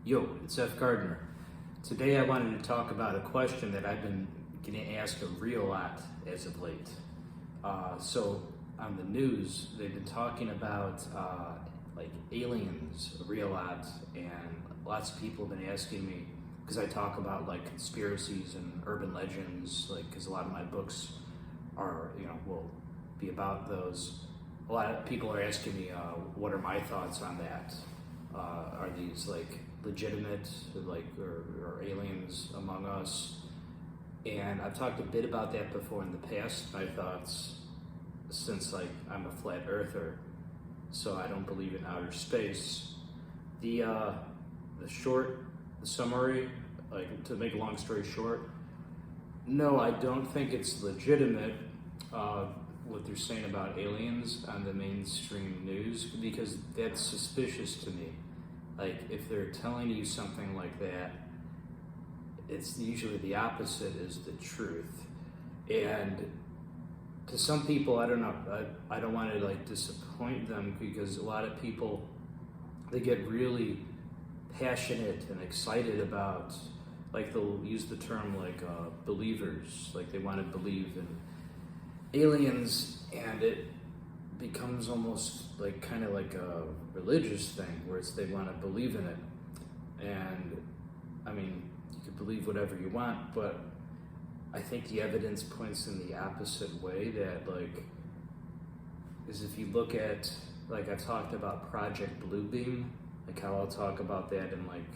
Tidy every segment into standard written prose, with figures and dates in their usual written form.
Yo, it's Gardner. Today I wanted to talk about a question that I've been getting asked a real lot as of late. So on the news, they've been talking about like aliens a real lot, and lots of people have been asking me because I talk about like conspiracies and urban legends, like because a lot of my books are will be about those. A lot of people are asking me what are my thoughts on that. Are these like legitimate, like, or aliens among us? And I've talked a bit about that before in the past, my thoughts, since like I'm a flat earther, so I don't believe in outer space. The summary, like to make a long story short, no, I don't think it's legitimate what they're saying about aliens on the mainstream news, because that's suspicious to me. Like, if they're telling you something like that, it's usually the opposite is the truth. And to some people, I don't know, I don't want to like disappoint them, because a lot of people, they get really passionate and excited about, like they'll use the term like believers, like they want to believe in aliens, and it becomes almost like kind of like a religious thing where it's they want to believe in it. And I mean, you could believe whatever you want, but I think the evidence points in the opposite way. That like is, if you look at, like I've talked about Project Bluebeam, like how I'll talk about that in like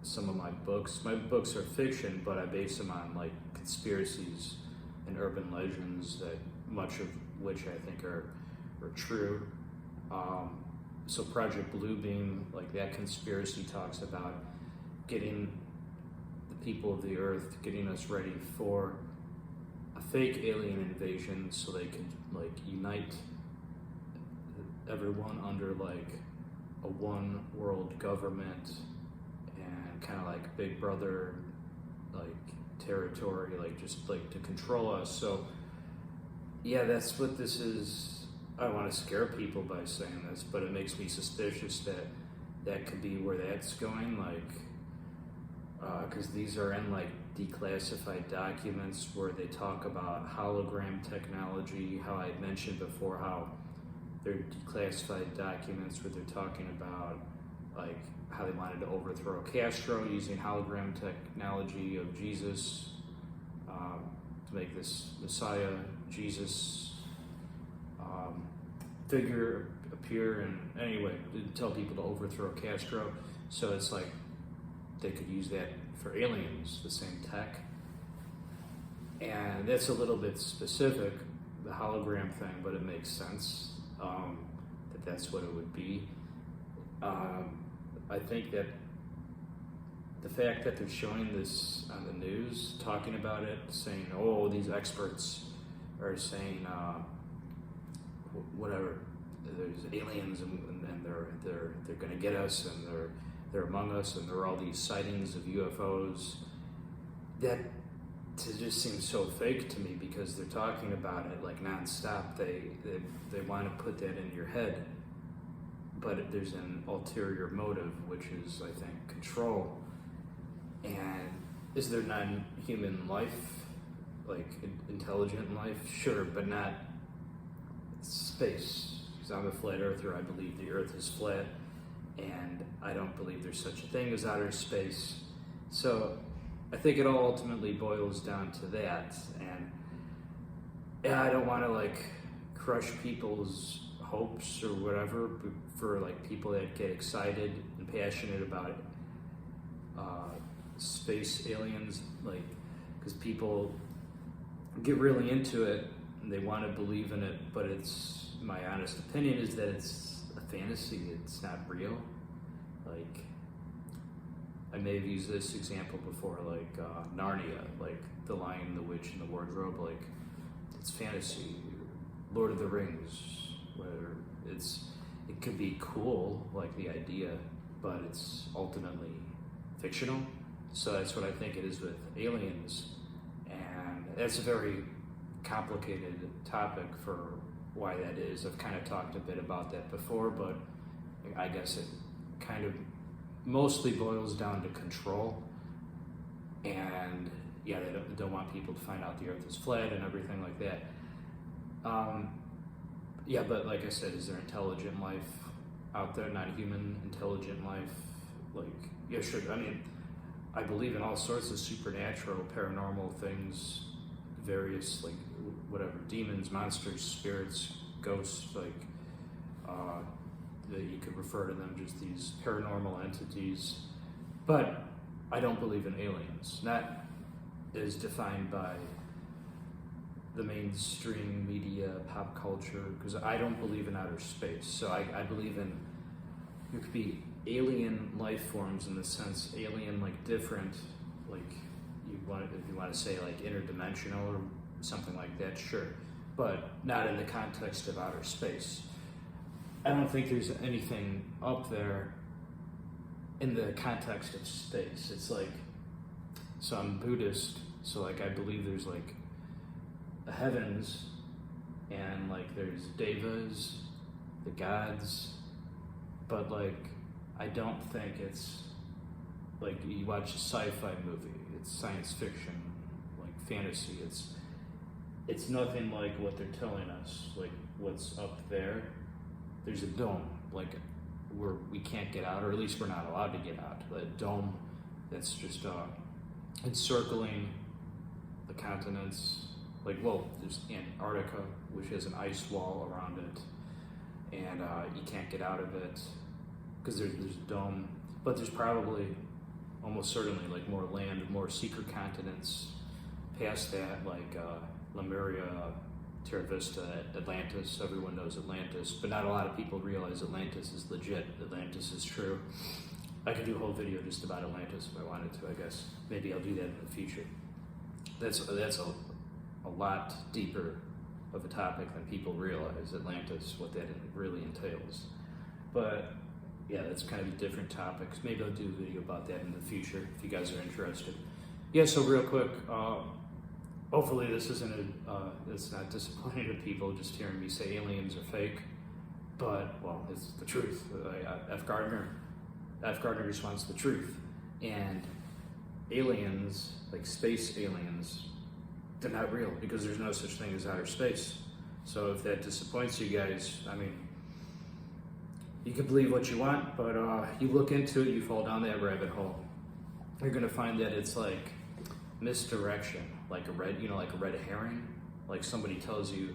some of my books. My books are fiction, but I base them on like conspiracies and urban legends, that much of which I think are true. So Project Bluebeam, like that conspiracy talks about getting the people of the earth, getting us ready for a fake alien invasion so they can like unite everyone under like a one world government, and kind of like Big Brother like territory, like just like to control us. So yeah, that's what this is. I don't want to scare people by saying this, but it makes me suspicious that that could be where that's going, like because these are in like declassified documents where they talk about hologram technology. How I mentioned before how they're declassified documents where they're talking about like how they wanted to overthrow Castro using hologram technology of Jesus, to make this Messiah, Jesus figure appear, and anyway, to tell people to overthrow Castro. So it's like they could use that for aliens, the same tech. And that's a little bit specific, the hologram thing, but it makes sense that that's what it would be. I think that the fact that they're showing this on the news, talking about it, saying, "Oh, these experts are saying whatever, there's aliens and they're going to get us, and they're among us, and there are all these sightings of UFOs," that just seems so fake to me, because they're talking about it like nonstop. They want to put that in your head, but there's an ulterior motive, which is, I think, control. And is there non-human life, like intelligent life? Sure, but not space. Because I'm a flat earther, I believe the earth is flat, and I don't believe there's such a thing as outer space. So I think it all ultimately boils down to that. And yeah, I don't want to like crush people's hopes or whatever, for like people that get excited and passionate about space aliens, like, because people get really into it and they want to believe in it, but it's, my honest opinion is that it's a fantasy, it's not real. Like, I may have used this example before, like Narnia, like The Lion, the Witch, and the Wardrobe, like it's fantasy. Lord of the Rings, where it could be cool, like the idea, but it's ultimately fictional. So that's what I think it is with aliens, and that's a very complicated topic for why that is. I've kind of talked a bit about that before, but I guess it kind of mostly boils down to control, and yeah, they don't want people to find out the Earth is flat and everything like that. Yeah, but like I said, is there intelligent life out there? Not human intelligent life? Like, yeah, sure. I mean, I believe in all sorts of supernatural, paranormal things, various, like, whatever, demons, monsters, spirits, ghosts, like, that you could refer to them, just these paranormal entities. But I don't believe in aliens. Not as defined by the mainstream media, pop culture, because I don't believe in outer space. So I believe in, there could be alien life forms in the sense, alien, like different, like if you want to say like interdimensional or something like that, sure, but not in the context of outer space. I don't think there's anything up there in the context of space. It's like, so I'm Buddhist, so like I believe there's like the heavens, and like there's devas, the gods, but like I don't think it's like you watch a sci-fi movie, it's science fiction, like fantasy, it's nothing like what they're telling us, like what's up there. There's a dome, like we can't get out, or at least we're not allowed to get out. A dome that's just encircling the continents. Like, well, there's Antarctica, which has an ice wall around it, and you can't get out of it because there's a dome. But there's probably, almost certainly, like more land, more secret continents past that, like Lemuria, Terra Vista, Atlantis. Everyone knows Atlantis, but not a lot of people realize Atlantis is legit. Atlantis is true. I could do a whole video just about Atlantis if I wanted to, I guess. Maybe I'll do that in the future. That's a lot deeper of a topic than people realize, Atlantis, what that really entails. But yeah, that's kind of different topics. Maybe I'll do a video about that in the future if you guys are interested. Yeah, so real quick, hopefully this isn't it's not disappointing to people just hearing me say aliens are fake, but, well, it's the truth. Gardner just wants the truth. And aliens, like space aliens, they're not real because there's no such thing as outer space. So if that disappoints you guys, I mean, you can believe what you want, but you look into it, you fall down that rabbit hole, you're gonna find that it's like misdirection, like a red herring. Like somebody tells you,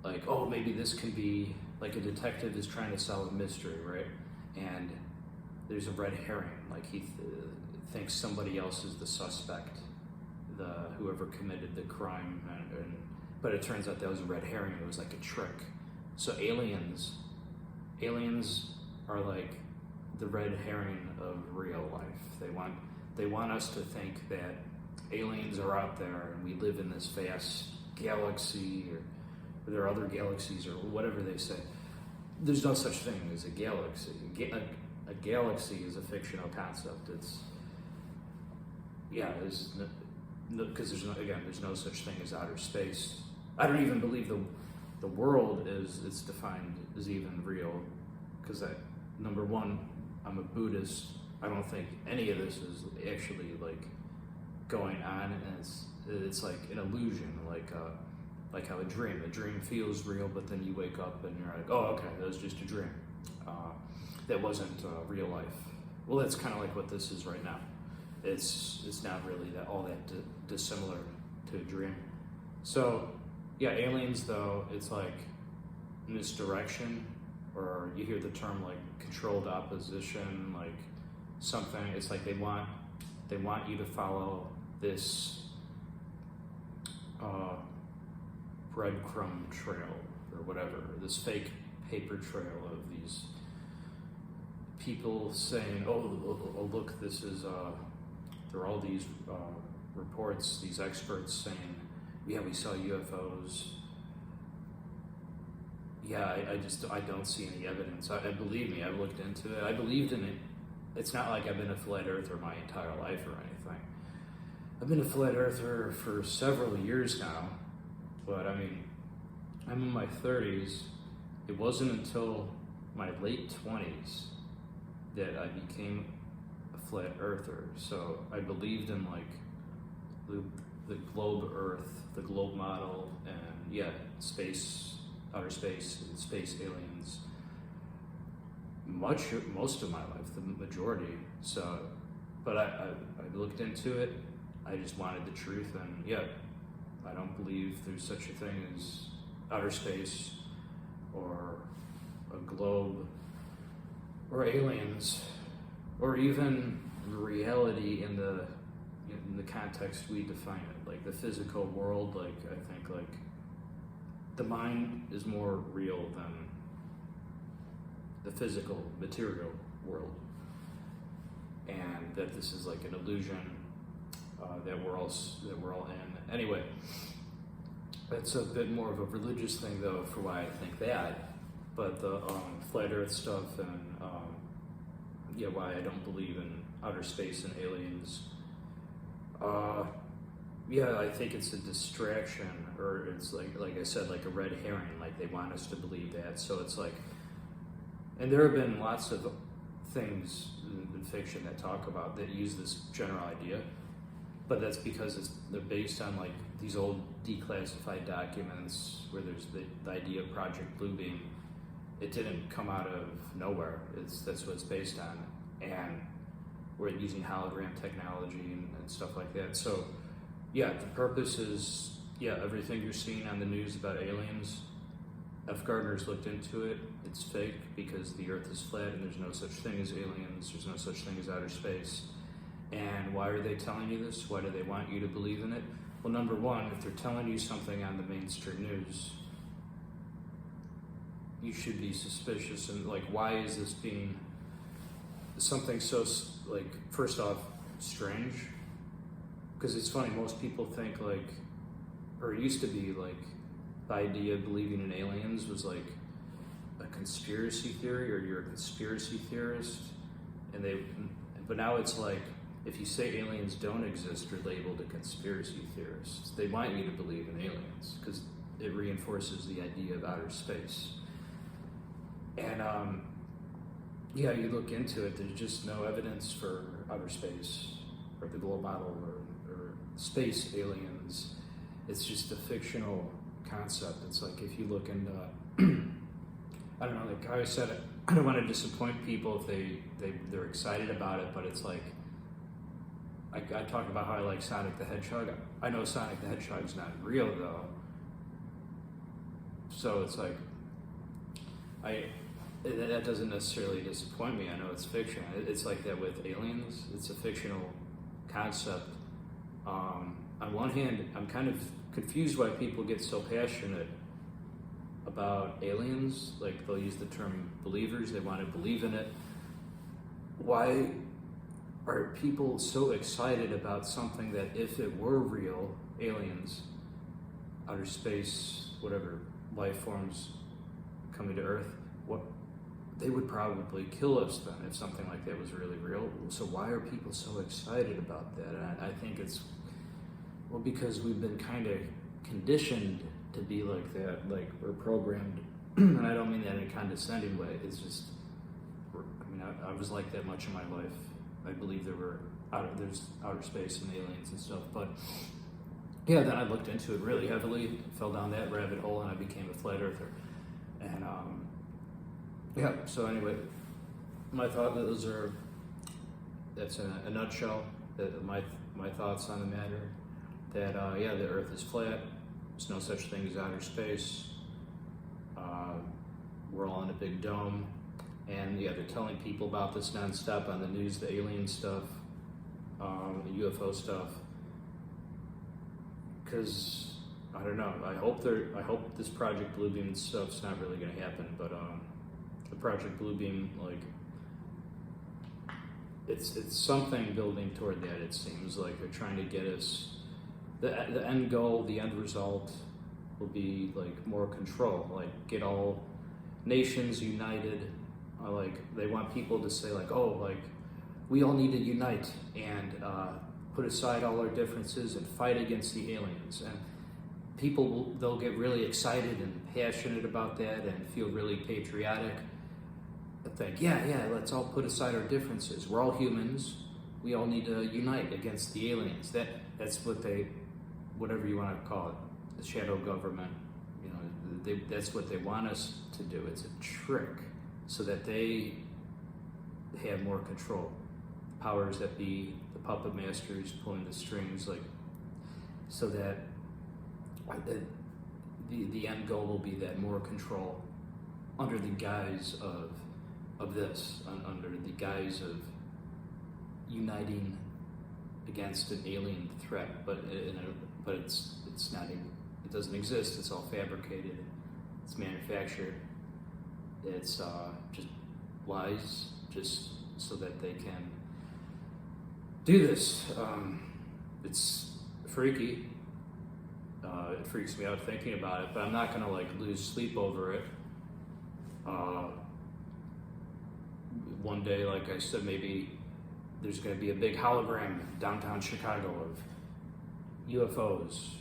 like, oh, maybe this can be, like a detective is trying to solve a mystery, right? And there's a red herring, like he thinks somebody else is the suspect, whoever committed the crime, but it turns out that was a red herring. It was like a trick. So aliens are like the red herring of real life. They want us to think that aliens are out there and we live in this vast galaxy, or there are other galaxies, or whatever they say. There's no such thing as a galaxy. A galaxy is a fictional concept. Because there's no such thing as outer space. I don't even believe the world it's defined as even real, because number one, I'm a Buddhist. I don't think any of this is actually like going on, and it's like an illusion, like how a dream feels real, but then you wake up and you're like, oh, okay, that was just a dream. That wasn't real life. Well, that's kind of like what this is right now. It's not really all that dissimilar to a dream. So yeah, aliens though, it's like misdirection, or you hear the term like controlled opposition, like something. It's like they want you to follow this breadcrumb trail or whatever, this fake paper trail of these people saying, oh look, this is there are all these reports, these experts saying, yeah, we saw UFOs. Yeah, I don't see any evidence. Believe me, I've looked into it. I believed in it. It's not like I've been a flat earther my entire life or anything. I've been a flat earther for several years now, but I mean, I'm in my 30s. It wasn't until my late 20s that I became a flat earther. So I believed in like the globe Earth, the globe model, and yeah, space, outer space, and space aliens. Most of my life, the majority. So, but I looked into it. I just wanted the truth, and yeah, I don't believe there's such a thing as outer space or a globe or aliens or even reality in the context we define it, like the physical world. Like I think like the mind is more real than the physical material world, and that this is like an illusion that we're all in. Anyway, that's a bit more of a religious thing though for why I think that. But the flat Earth stuff and yeah, why I don't believe in outer space and aliens. Yeah, I think it's a distraction, or it's like I said, like a red herring. Like they want us to believe that. So it's like, and there have been lots of things in fiction that talk about that use this general idea, but that's because they're based on like these old declassified documents where there's the idea of Project Bluebeam. It didn't come out of nowhere. That's what it's based on, and we're using hologram technology and stuff like that. So yeah, the purpose is, yeah, everything you're seeing on the news about aliens, F. Gardner's looked into it. It's fake because the Earth is flat and there's no such thing as aliens. There's no such thing as outer space. And why are they telling you this? Why do they want you to believe in it? Well, number one, if they're telling you something on the mainstream news, you should be suspicious. And like, why is this being something so, like, first off, strange? Because it's funny, most people think like, or it used to be like, the idea of believing in aliens was like a conspiracy theory, or you're a conspiracy theorist. But now it's like, if you say aliens don't exist, you're labeled a conspiracy theorist. They want you to believe in aliens because it reinforces the idea of outer space. And yeah, you look into it, there's just no evidence for outer space or the globe model or space aliens. It's just a fictional concept. It's like if you look into, I don't know, like I always said, I don't want to disappoint people if they're excited about it, but it's like, I talked about how I like Sonic the Hedgehog. I know Sonic the Hedgehog's not real though. So it's like, that doesn't necessarily disappoint me. I know it's fiction. It's like that with aliens. It's a fictional concept. On one hand, I'm kind of confused why people get so passionate about aliens. Like they'll use the term believers. They want to believe in it. Why are people so excited about something that if it were real, aliens, outer space, whatever, life forms coming to Earth, what they would probably kill us then if something like that was really real. So why are people so excited about that? And I think it's, well, because we've been kind of conditioned to be like that, like we're programmed, and I don't mean that in a condescending way. It's just, I mean, I was like that much of my life. I believe there's outer space and aliens and stuff, but yeah, then I looked into it really heavily, fell down that rabbit hole, and I became a flat earther. And yeah, so anyway, my thought, that's in a nutshell, my thoughts on the matter, that yeah, the Earth is flat, there's no such thing as outer space, we're all in a big dome, and yeah, they're telling people about this nonstop on the news, the alien stuff, the UFO stuff, because I don't know, I hope this Project Bluebeam stuff's not really going to happen, but the Project Bluebeam, like, it's something building toward that. It seems like they're trying to get us, the end goal, the end result will be like more control, like get all nations united. Like they want people to say like, oh, like we all need to unite and put aside all our differences and fight against the aliens. And people they'll get really excited and passionate about that and feel really patriotic. think, yeah, let's all put aside our differences. We're all humans. We all need to unite against the aliens. That's what whatever you want to call it, the shadow government. That's what they want us to do. It's a trick so that they have more control. Powers that be, the puppet masters pulling the strings, so that the end goal will be that more control under the guise of this, under the guise of uniting against an alien threat, but it's not. It doesn't exist. It's all fabricated. It's manufactured. It's just lies, just so that they can do this. It's freaky. It freaks me out thinking about it, but I'm not gonna lose sleep over it. One day, like I said, maybe there's gonna be a big hologram downtown Chicago of UFOs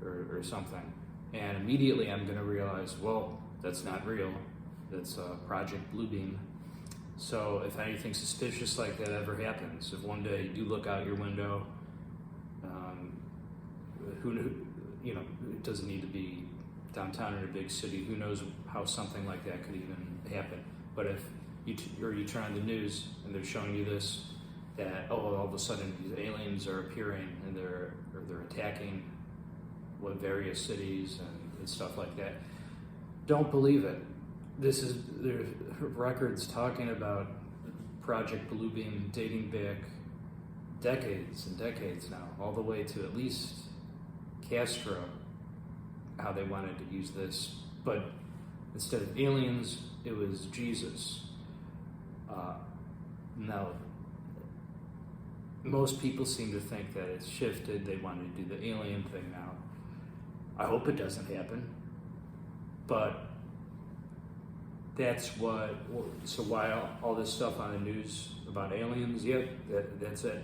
or something, and immediately I'm gonna realize, well, that's not real. That's Project Bluebeam. So if anything suspicious like that ever happens, if one day you look out your window, it doesn't need to be downtown in a big city. Who knows how something like that could even happen? But if you turn on the news and they're showing you this, that all of a sudden these aliens are appearing and they're attacking various cities and stuff like that, don't believe it. There are records talking about Project Bluebeam dating back decades and decades now, all the way to at least Castro, how they wanted to use this. But instead of aliens, it was Jesus. Now, most people seem to think that it's shifted. They want to do the alien thing now. I hope it doesn't happen. But that's so why all this stuff on the news about aliens? Yep, that's it.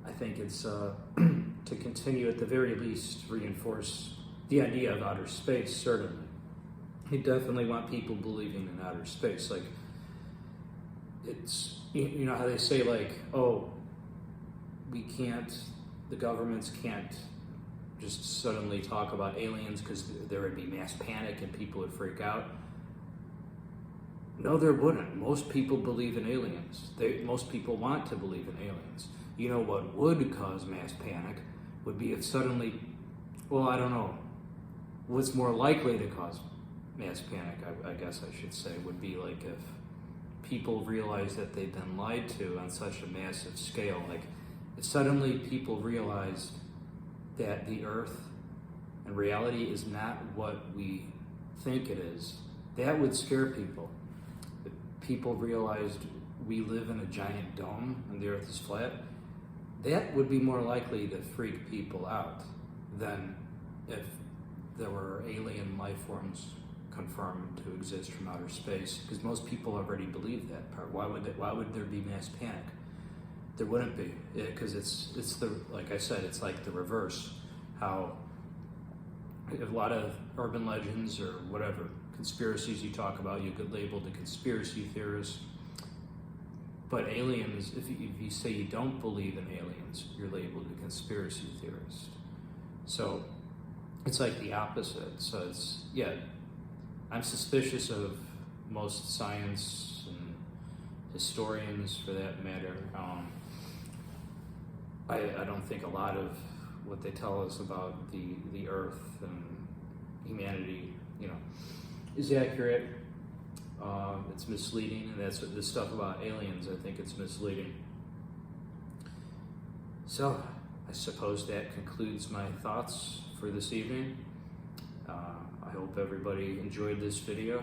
I think it's to continue, at the very least, reinforce the idea of outer space, certainly. I definitely want people believing in outer space. It's, you know how they say, oh, the governments can't just suddenly talk about aliens because there would be mass panic and people would freak out. No, there wouldn't. Most people believe in aliens. Most people want to believe in aliens. You know what would cause mass panic would be if suddenly, I don't know, what's more likely to cause mass panic, I guess I should say, would be if people realize that they've been lied to on such a massive scale. If suddenly people realized that the Earth and reality is not what we think it is, that would scare people. If people realized we live in a giant dome and the Earth is flat, that would be more likely to freak people out than if there were alien life forms confirmed to exist from outer space, because most people already believe that part. Why would there be mass panic? There wouldn't be, because it's like I said, it's like the reverse. How a lot of urban legends or whatever conspiracies you talk about, you get labeled a conspiracy theorist. But aliens, if you say you don't believe in aliens, you're labeled a conspiracy theorist. So it's like the opposite. So I'm suspicious of most science and historians, for that matter. I don't think a lot of what they tell us about the Earth and humanity, is accurate. It's misleading, and that's what this stuff about aliens, I think it's misleading. So, I suppose that concludes my thoughts for this evening. I hope everybody enjoyed this video.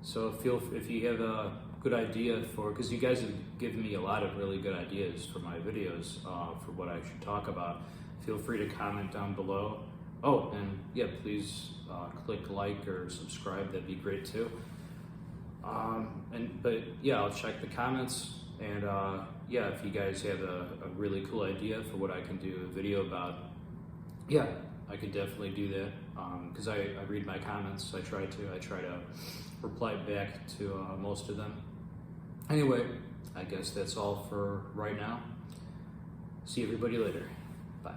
So if you have a good idea because you guys have given me a lot of really good ideas for my videos for what I should talk about, feel free to comment down below. Oh, and yeah, please click like or subscribe, that'd be great too. But yeah, I'll check the comments, and if you guys have a really cool idea for what I can do a video about, yeah, I could definitely do that because I read my comments. I try to reply back to most of them. Anyway, I guess that's all for right now. See everybody later. Bye.